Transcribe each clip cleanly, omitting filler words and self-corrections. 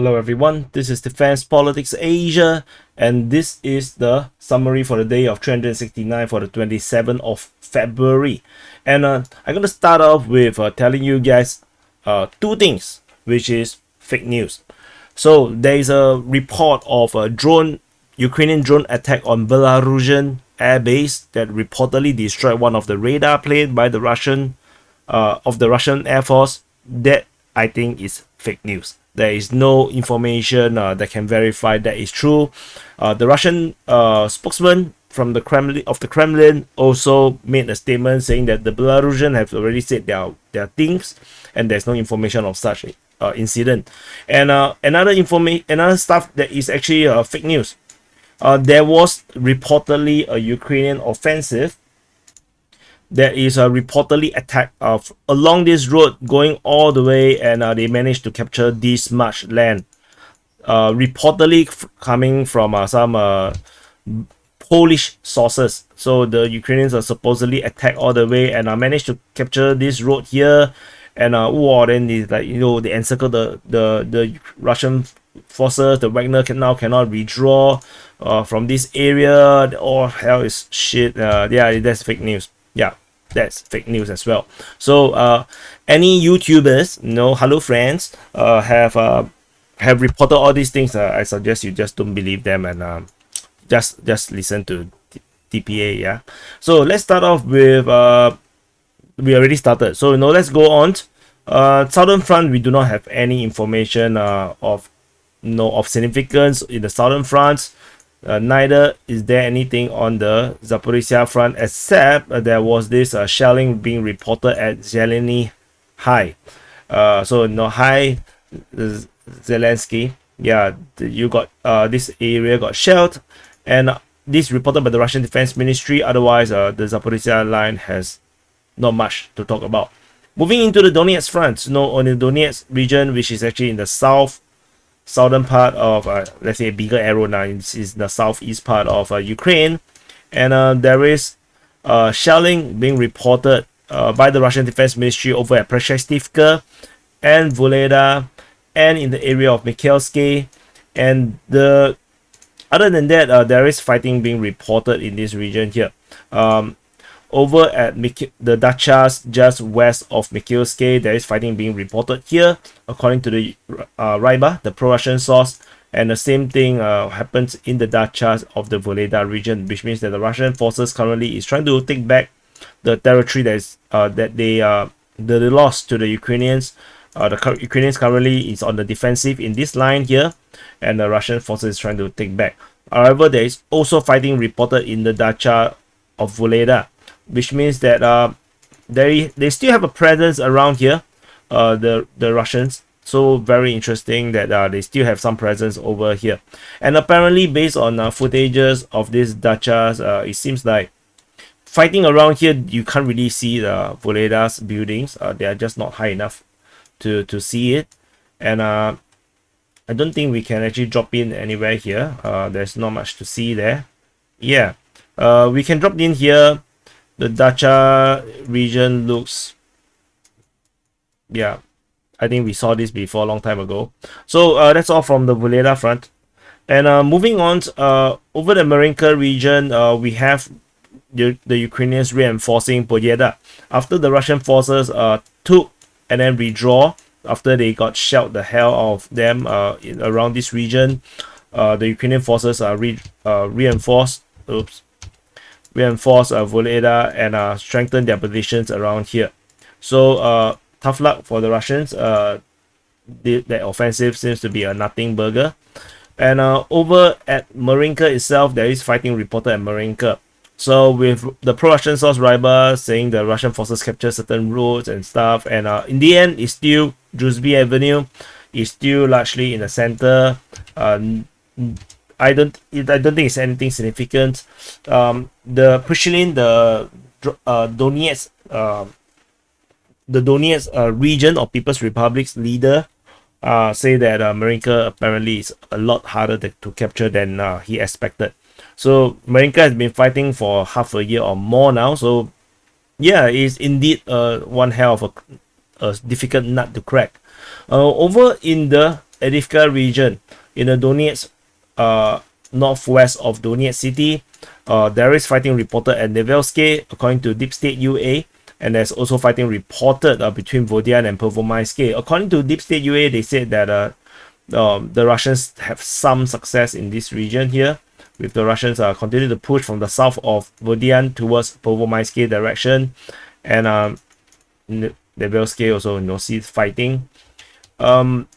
Hello everyone, this is Defense Politics Asia, and this is the summary for the day of 369 for the 27th of February. And I'm going to start off with telling you guys two things, which is fake news. So there is a report of a Ukrainian drone attack on Belarusian airbase that reportedly destroyed one of the radar planes by the Russian Air Force. That I think is fake news. There is no information that can verify that is true. The Russian spokesman from the Kremlin also made a statement saying that the Belarusian have already said their things, and there's no information of such incident. And another stuff that is actually fake news. There was reportedly a Ukrainian offensive that is reportedly attack along this road going all the way, and they managed to capture this much land. Reportedly coming from some Polish sources. So the Ukrainians are supposedly attacked all the way and managed to capture this road here. And then it's like, they encircle the Russian forces. The Wagner now cannot withdraw from this area. Oh, hell is shit. Yeah, that's fake news. Yeah, that's fake news as well. So any YouTubers, hello friends, have reported all these things. I suggest you just don't believe them and just listen to TPA. Yeah. So let's start off with we already started. So let's go on. Southern Front, we do not have any information of significance in the Southern Front. Neither is there anything on the Zaporizhia front, except there was this shelling being reported at Zeleny High. High Zelensky. Yeah, you got this area got shelled, and this reported by the Russian Defense Ministry. Otherwise, the Zaporizhia line has not much to talk about. Moving into the Donetsk Front, on the Donetsk region, which is actually in the southern part of let's say a bigger arrow now is the southeast part of Ukraine, and there is shelling being reported by the Russian Defense Ministry over at Preshestivka and Vuhledar and in the area of Mikhailsky. And other than that, there is fighting being reported in this region here. Over at the dachas just west of Mikhailsky, there is fighting being reported here, according to the Ryba, the pro-Russian source. And the same thing happens in the dachas of the Vuhledar region, which means that the Russian forces currently is trying to take back the territory that they lost to the Ukrainians. The Ukrainians currently is on the defensive in this line here, and the Russian forces is trying to take back. However, there is also fighting reported in the dacha of Vuhledar, which means that they still have a presence around here, the Russians. So very interesting that they still have some presence over here. And apparently, based on footages of these dachas, it seems like fighting around here, you can't really see the Vuhledar's buildings. They are just not high enough to see it. And I don't think we can actually drop in anywhere here. There's not much to see there. Yeah, we can drop in here. The dacha region looks, yeah, I think we saw this before a long time ago. So that's all from the Vuhledar front. And moving on, over the Marinka region, we have the Ukrainians reinforcing Vuhledar after the Russian forces took and then withdraw after they got shelled the hell of them around this region. The Ukrainian forces are reinforced Vuhledar and strengthen their positions around here. So tough luck for the Russians. The offensive seems to be a nothing burger. And over at Marinka itself, there is fighting reported at Marinka. So with the pro-Russian source Ryba saying the Russian forces capture certain roads and stuff, and in the end, it's still Druzhby Avenue. It's still largely in the center. I don't think it's anything significant. The Prishilin, the Donetsk region of People's Republic's leader say that Marinka apparently is a lot harder to capture than he expected. So Marinka has been fighting for half a year or more now. So yeah, it's indeed one hell of a difficult nut to crack. Over in the Avdiivka region in the Donetsk, northwest of Donetsk city. There is fighting reported at Nevelsky, according to Deep State UA, and there's also fighting reported between Vuhledar and Pervomaiske. According to Deep State UA, they said that the Russians have some success in this region here, with the Russians continue to push from the south of Vuhledar towards Pervomaiske direction, and Nevelsky also see fighting. And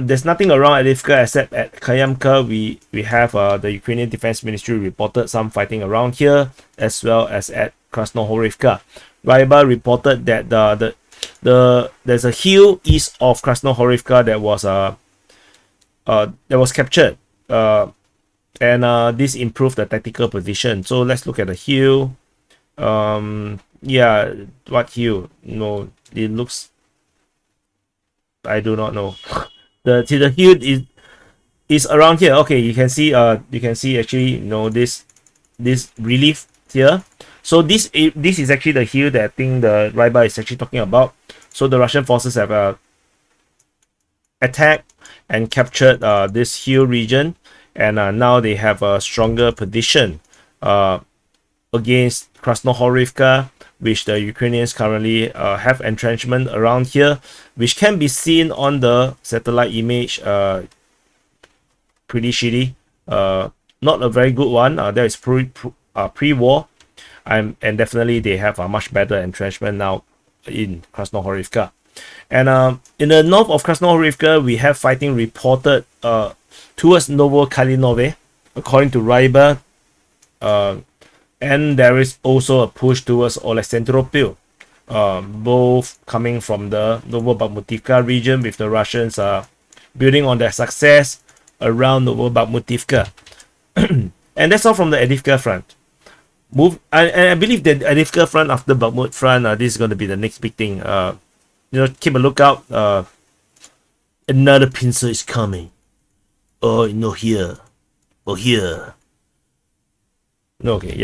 there's nothing around Avdiivka except at Kayamka. We have the Ukrainian Defense Ministry reported some fighting around here, as well as at Krasnohorivka. Ryaba reported that there's a hill east of Krasnohorivka that was captured, and this improved the tactical position. So let's look at the hill. Yeah, what hill? No, it looks, I do not know. the hill is around here. Okay, you can see actually, this relief here. So this is actually the hill that I think the Ryba is actually talking about. So the Russian forces have attacked and captured this hill region, and now they have a stronger position against Krasnohorivka, which the Ukrainians currently have entrenchment around here, which can be seen on the satellite image. Pretty shitty, not a very good one. That is pre-war, and definitely they have a much better entrenchment now in Krasnohorivka. And in the north of Krasnohorivka, we have fighting reported towards Novokalinove, according to Ryba. And there is also a push towards Oleksandropil, both coming from the Novobakhmutivka region, with the Russians building on their success around Novobakhmutivka. And that's all from the Avdiivka Front. I believe that Avdiivka Front after Bakhmut Front, this is going to be the next big thing. Keep a lookout. Another pincer is coming. Oh, here. Oh, here. Okay,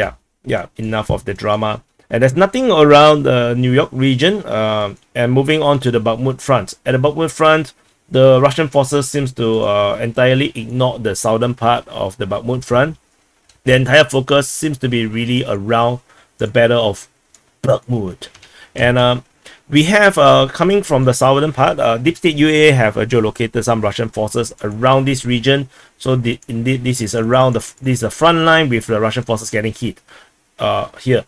yeah, enough of the drama. And there's nothing around the New York region. And moving on to the Bakhmut Front. At the Bakhmut Front, the Russian forces seems to entirely ignore the southern part of the Bakhmut Front. The entire focus seems to be really around the Battle of Bakhmut. And we have, coming from the southern part, Deep State UA have geolocated some Russian forces around this region. So indeed, this is around this is a front line with the Russian forces getting hit. Here,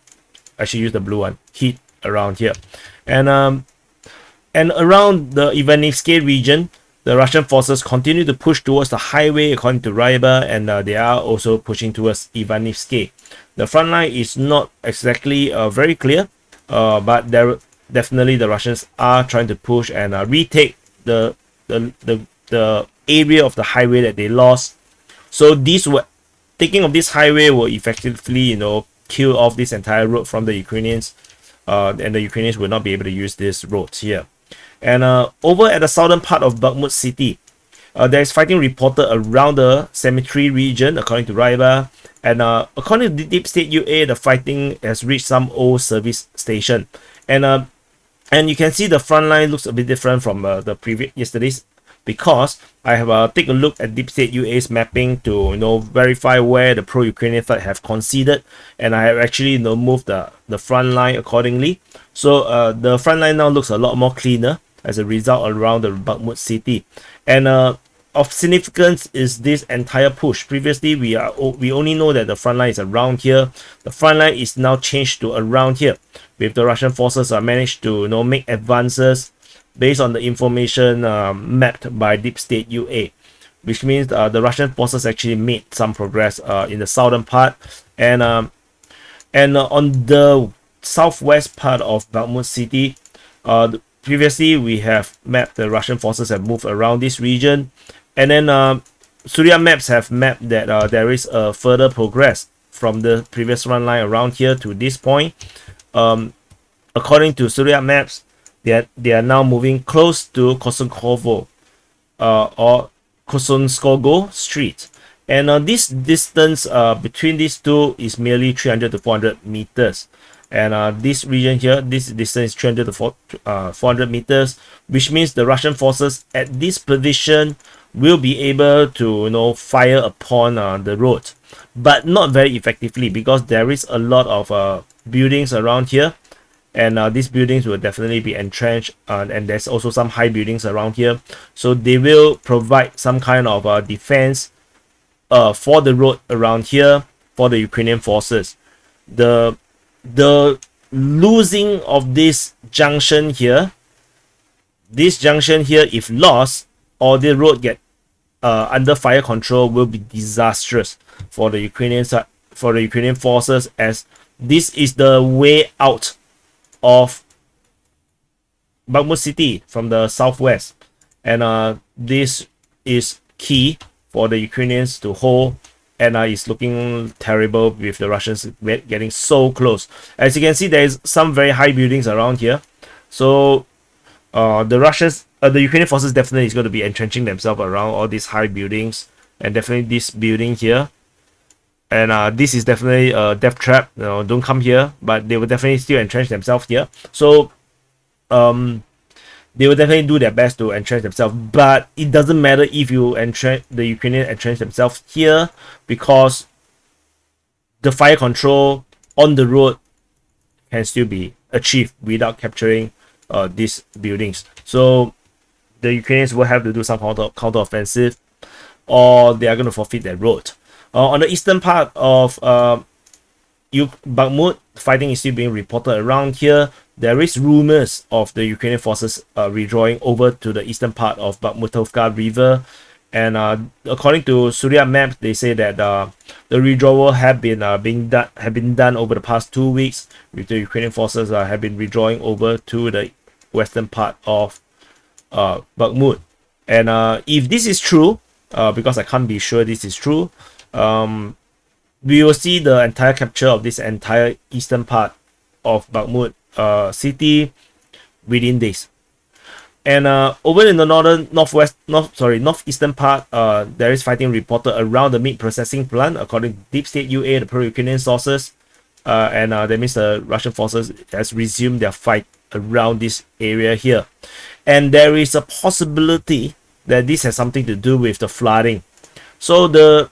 I should use the blue one. Hit around here, and around the Ivanivsky region, the Russian forces continue to push towards the highway, according to Ryba, and they are also pushing towards Ivanivsky. The front line is not exactly very clear, but definitely the Russians are trying to push and retake the area of the highway that they lost. So taking of this highway will effectively, kill off this entire road from the Ukrainians, and the Ukrainians will not be able to use these roads here. And over at the southern part of Bakhmut city, there is fighting reported around the cemetery region, according to Ryba. And according to Deep State UA, the fighting has reached some old service station. And you can see the front line looks a bit different from the previous yesterday's, because I have taken a look at Deep State UA's mapping to verify where the pro-Ukrainian side have conceded, and I have actually moved the front line accordingly. So the front line now looks a lot more cleaner as a result around the Bakhmut city. And of significance is this entire push. Previously, we only know that the front line is around here. The front line is now changed to around here, with the Russian forces managed to make advances based on the information mapped by Deep State UA, which means the Russian forces actually made some progress in the southern part, and on the southwest part of Bakhmut city. Previously, we have mapped the Russian forces have moved around this region, and then Surya maps have mapped that there is a further progress from the previous run line around here to this point. According to Surya maps, they are now moving close to Kosonkovo or Kosonskogo Street, and this distance between these two is merely 300 to 400 meters. And this region here, this distance is 300 to 400 meters, which means the Russian forces at this position will be able to fire upon the road, but not very effectively, because there is a lot of buildings around here, and these buildings will definitely be entrenched, and there's also some high buildings around here, so they will provide some kind of defense for the road around here for the Ukrainian forces. The losing of this junction here, if lost, or the road get under fire control, will be disastrous for the Ukrainian forces, as this is the way out of Bakhmut city from the southwest, and this is key for the Ukrainians to hold, and it's looking terrible with the Russians getting so close. As you can see, there is some very high buildings around here, so the Ukrainian forces definitely is going to be entrenching themselves around all these high buildings, and definitely this building here, and this is definitely a death trap. Don't come here, but they will definitely still entrench themselves here. So they will definitely do their best to entrench themselves, but it doesn't matter if the Ukrainians entrench themselves here, because the fire control on the road can still be achieved without capturing these buildings. So the Ukrainians will have to do some counteroffensive, or they are going to forfeit their road. On the eastern part of Bakhmut, fighting is still being reported around here. There is rumors of the Ukrainian forces redrawing over to the eastern part of Bakhmutovka River, and according to Surya maps, they say that the redrawal have been done over the past 2 weeks, with the Ukrainian forces have been redrawing over to the western part of Bakhmut. And if this is true, because I can't be sure this is true, we will see the entire capture of this entire eastern part of Bakhmut city within days. And over in the northeastern part, there is fighting reported around the meat processing plant, according to Deep State UA, the pro-Ukrainian sources, and that means the Russian forces has resumed their fight around this area here. And there is a possibility that this has something to do with the flooding. So the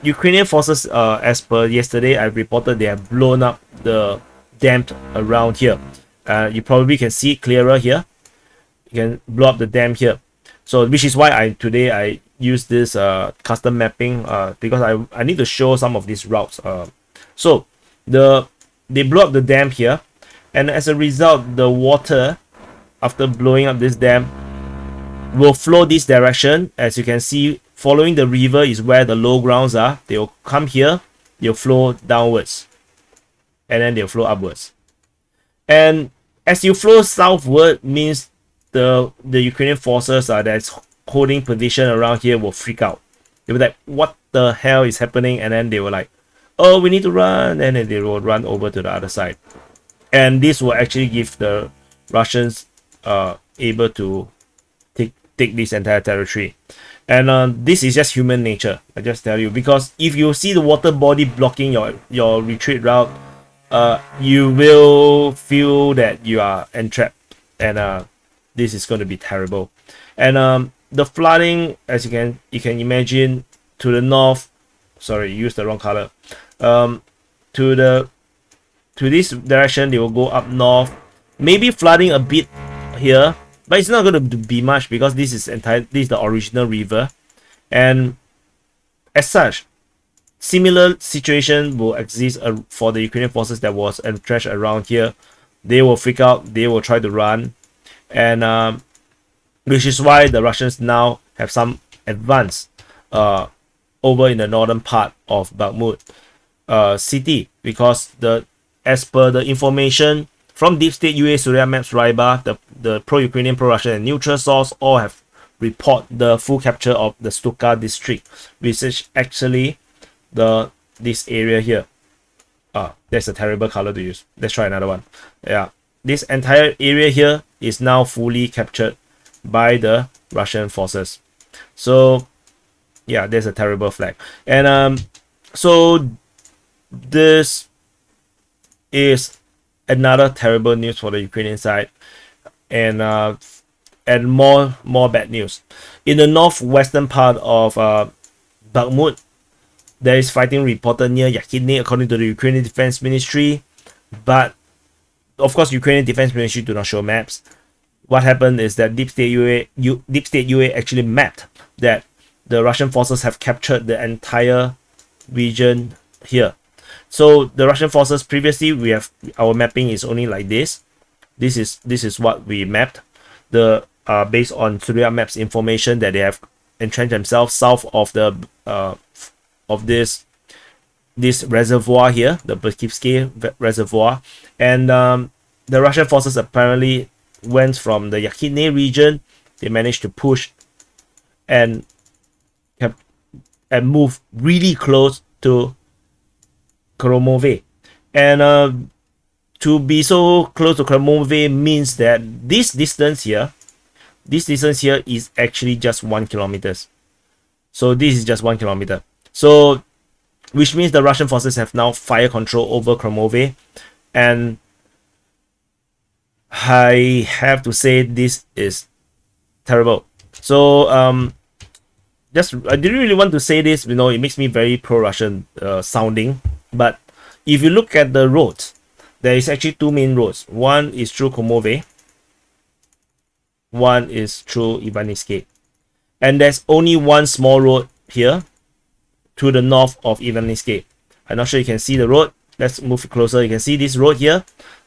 Ukrainian forces, as per yesterday, I reported they have blown up the dam around here. You probably can see it clearer here. You can blow up the dam here. So which is why today I use this custom mapping, because I need to show some of these routes. So they blew up the dam here, and as a result, the water, after blowing up this dam, will flow this direction. As you can see, following the river is where the low grounds are. They will come here, they'll flow downwards, and then they'll flow upwards. And as you flow southward, means the Ukrainian forces that's holding position around here will freak out. They'll be like, what the hell is happening? And then they were like, oh, we need to run, and then they will run over to the other side. And this will actually give the Russians able to take this entire territory. And this is just human nature, I just tell you, because if you see the water body blocking your retreat route, you will feel that you are entrapped, and this is going to be terrible. And the flooding, as you can imagine, to the north, sorry, use the wrong color, to this direction, they will go up north, maybe flooding a bit here, but it's not going to be much, because this is the original river. And as such, similar situation will exist for the Ukrainian forces that was entrenched around here. They will freak out, they will try to run, and which is why the Russians now have some advance over in the northern part of Bakhmut city, because as per the information from Deep State UA, Surya Maps, Ryba, the pro-Ukrainian, pro-Russian, and neutral source all have report the full capture of the Stuka district, which is actually this area here. That's a terrible color to use. Let's try another one. Yeah, this entire area here is now fully captured by the Russian forces. So yeah, there's a terrible flag. And so this is another terrible news for the Ukrainian side, and more bad news. In the northwestern part of Bakhmut, there is fighting reported near Yakhidne, according to the Ukrainian Defense Ministry. But of course, Ukrainian Defense Ministry do not show maps. What happened is that Deep State UA actually mapped that the Russian forces have captured the entire region here. So the Russian forces previously, we have our mapping is only like this. This is what we mapped. The based on Surya Maps information that they have entrenched themselves south of the of this reservoir here, the Bakhmut reservoir, and the Russian forces apparently went from the Yakhidne region. They managed to push and move really close to Kreminna. And to be so close to Kreminna means that this distance here is actually just 1 kilometer. So this is just 1 kilometer. So which means the Russian forces have now fire control over Kreminna, and I have to say this is terrible. So I didn't really want to say this, you know, it makes me very pro-Russian sounding, but if you look at the roads, there is actually two main roads. One is through Kreminna, one is through Ivaniske, and there's only one small road here to the north of Ivaniske. I'm not sure you can see the road. Let's move closer. You can see this road here,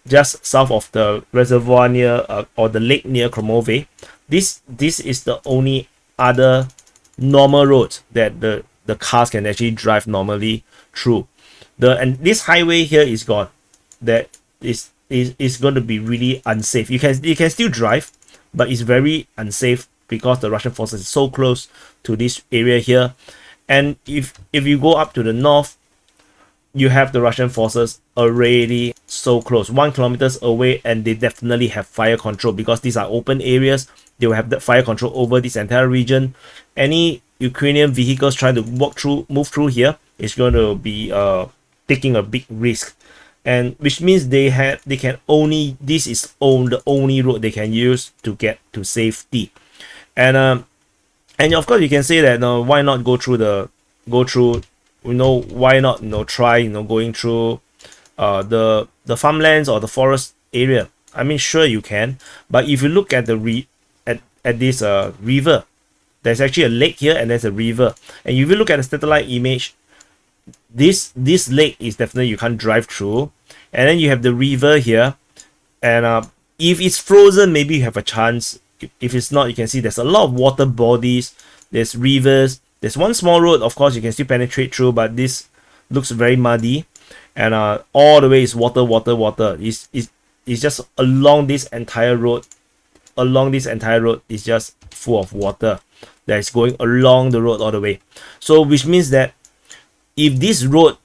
just south of the reservoir near or the lake near Kreminna. This is the only other normal road that the cars can actually drive normally through. And this highway here is gone. That is going to be really unsafe. You can still drive, but it's very unsafe because the Russian forces is so close to this area here. And if you go up to the north, you have the Russian forces already so close, 1 kilometer away, and they definitely have fire control because these are open areas. They will have the fire control over this entire region. Any Ukrainian vehicles trying to move through here is going to be taking a big risk, and which means this is the only road they can use to get to safety. And of course you can say that why not why not try going through the farmlands or the forest area. I mean, sure you can, but if you look at the at this river, there's actually a lake here and there's a river, and if you look at the satellite image, this lake is definitely you can't drive through, and then you have the river here, and if it's frozen, maybe you have a chance. If it's not, you can see there's a lot of water bodies, there's rivers, there's one small road, of course you can still penetrate through, but this looks very muddy, and all the way is water. It's just along this entire road is just full of water that is going along the road all the way. So which means that if this road,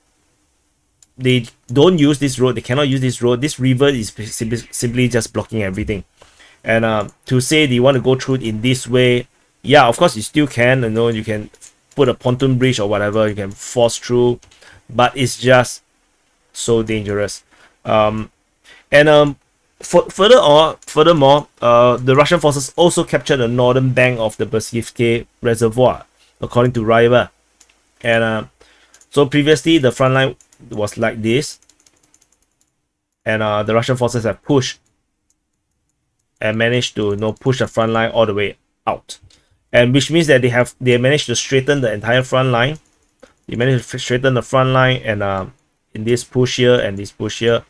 they don't use this road, they cannot use this road, this river is simply just blocking everything. And to say they want to go through in this way, yeah, of course you still can, you can put a pontoon bridge or whatever, you can force through, but it's just so dangerous. Furthermore, the Russian forces also captured the northern bank of the Bakhmut reservoir, according to Ryber. And so previously the front line was like this, and the Russian forces have pushed and managed to push the front line all the way out, and which means that they managed to straighten the entire front line. They managed to straighten the front line, and in this push here and this push here,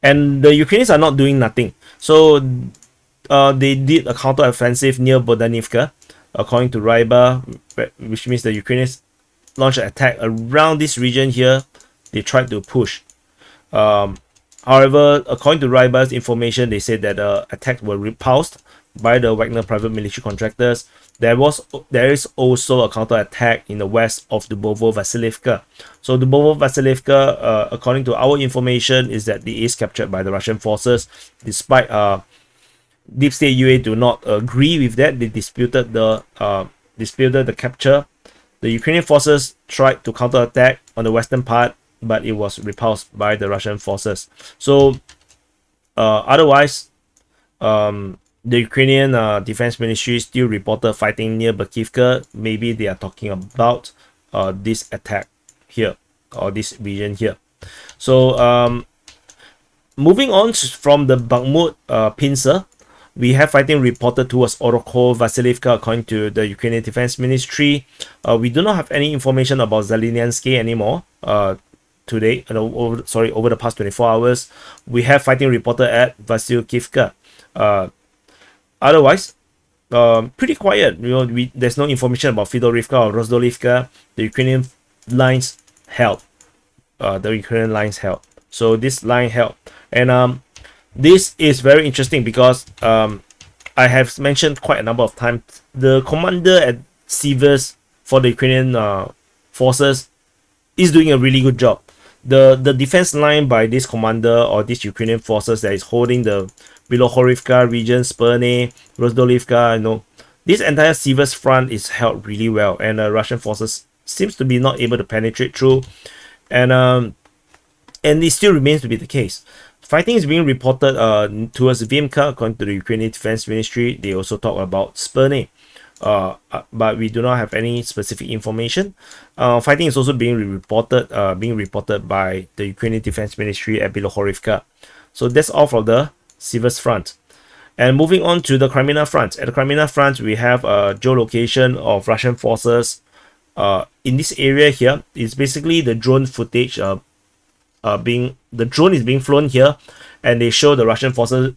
and the Ukrainians are not doing nothing. So they did a counteroffensive near Avdiivka, according to Ryber, which means the Ukrainians launched an attack around this region here. They tried to push. However, according to Ryber's information, they said that attacks were repulsed by the Wagner private military contractors. There is also a counter-attack in the west of Vasilivka. So Vasilivka, according to our information, is that it is captured by the Russian forces. Despite Deep State UA do not agree with that, they disputed the capture. The Ukrainian forces tried to counter-attack on the western part, but it was repulsed by the Russian forces. So Otherwise, the Ukrainian defense ministry still reported fighting near Bakhmut. Maybe they are talking about this attack here, or this region here. So moving on from the Bakhmut pincer, we have fighting reported towards Orokho, Vasilivka, according to the Ukrainian Defense Ministry. We do not have any information about Zeleniansky anymore. Today, over the past 24 hours, we have fighting reported at Vasilivka. Otherwise, pretty quiet. There's no information about Fedorivka or Rozdolivka. The Ukrainian lines held. So this line held, and this is very interesting because I have mentioned quite a number of times the commander at Siversk for the Ukrainian forces is doing a really good job. The defense line by this commander or these Ukrainian forces that is holding the Bilohorivka region, Sperne, Rozdolivka, this entire Siversk front is held really well, and Russian forces seems to be not able to penetrate through, and it still remains to be the case. Fighting is being reported towards Vimka, according to the Ukrainian Defense Ministry. They also talk about Sperne, but we do not have any specific information. Fighting is also being reported by the Ukrainian Defense Ministry at Bilohorivka. So that's all for the Siversk Front. And moving on to the Kreminna Front. At the Kreminna Front, we have a geolocation of Russian forces. In this area here, it's basically the drone footage. The drone is being flown here, and they show the Russian forces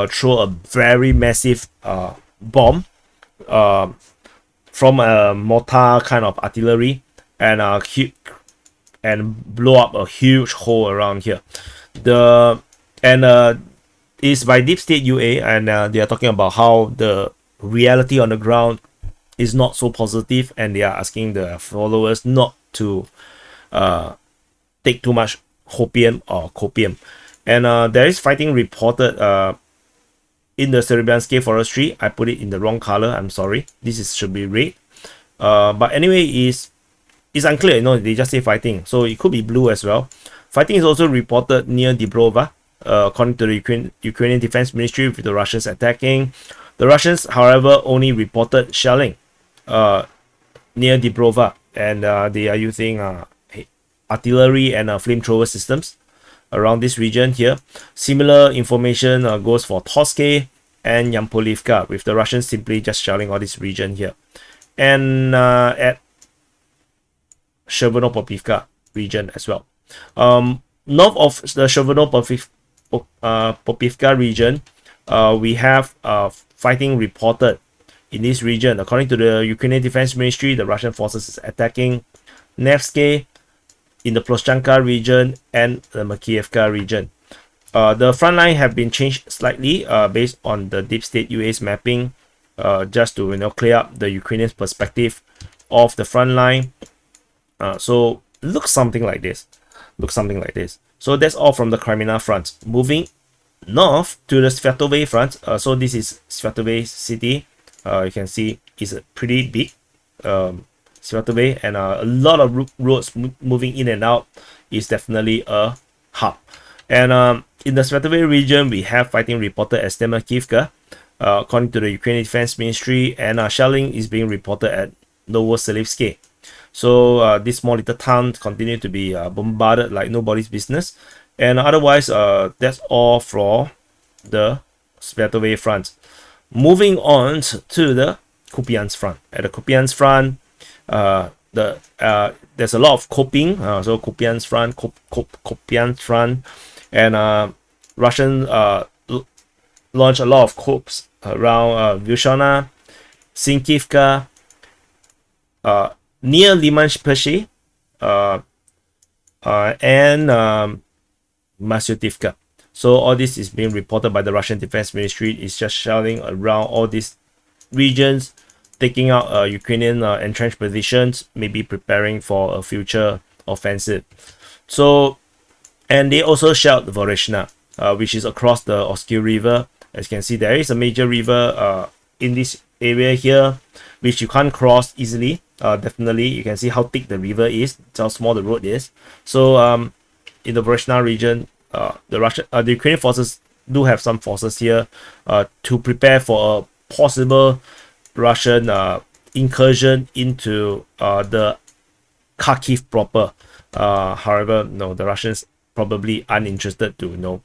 throw a very massive bomb from a mortar kind of artillery, and blow up a huge hole around here. Is by Deep State UA, and they are talking about how the reality on the ground is not so positive, and they are asking the followers not to take too much hopium or copium. And there is fighting reported in the Serbiansky forestry. I put it in the wrong color, I'm sorry. Should be red. But anyway, it's unclear, they just say fighting, so it could be blue as well. Fighting is also reported near Dibrova, according to the Ukrainian Defense Ministry, with the Russians attacking. The Russians, however, only reported shelling near Dibrova, and they are using artillery and flamethrower systems around this region here. Similar information goes for Toske and Yampolivka, with the Russians simply just shelling all this region here. And at Chervonopopivka region as well. North of the Chervonopopivka region, we have fighting reported in this region. According to the Ukrainian Defense Ministry, the Russian forces is attacking Nevsky in the Ploshchanka region and the Makievka region. The front line have been changed slightly based on the Deep State UA's mapping, just to clear up the Ukrainian perspective of the front line. So looks something like this. So that's all from the Kreminna Front. Moving north to the Svatove Front. So this is Svatove city. You can see it's pretty big. Svatove, and a lot of roads moving in and out. Is definitely a hub. And in the Svatove region, we have fighting reported at Stemakivka, according to the Ukrainian Defense Ministry, and shelling is being reported at Novoselivsky. So this small little town continue to be bombarded like nobody's business. And otherwise, that's all for the Svatove Front. Moving on to the Kupyansk Front. At the Kupyansk Front, there's a lot of coping. So Kupyansk Front, Kupyansk Front, and Russian launched a lot of corps around Vyushana, Sinkivka, near Limansh-Peshe, and Masyutivka. So all this is being reported by the Russian Defense Ministry. It's just shelling around all these regions, taking out Ukrainian entrenched positions, maybe preparing for a future offensive. So, and they also shelled Voreshna, which is across the Oskil River. As you can see, there is a major river in this area here, which you can't cross easily. Definitely, you can see how thick the river is, how small the road is. So, in the Voreshna region, the Ukrainian forces do have some forces here to prepare for a possible Russian incursion into the Kharkiv proper. However, no, the Russians probably uninterested to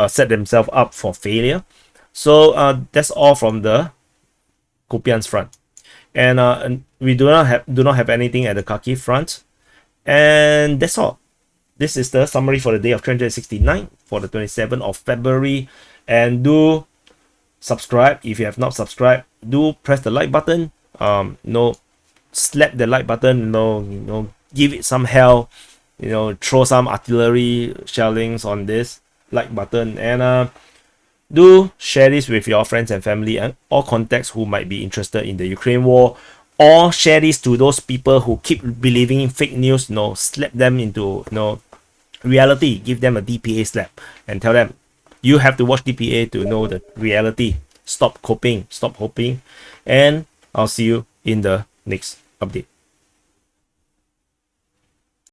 set themselves up for failure. So that's all from the Kupyansk front, and we do not have anything at the Kharkiv front, and that's all. This is the summary for the day of 369 for the 27th of February, and do subscribe if you have not subscribed. Do press the like button. Slap the like button. Give it some hell. Throw some artillery shellings on this like button, and do share this with your friends and family and all contacts who might be interested in the Ukraine war, or share this to those people who keep believing in fake news. Slap them into reality. Give them a DPA slap and tell them you have to watch DPA to know the reality. Stop coping, stop hoping, and I'll see you in the next update.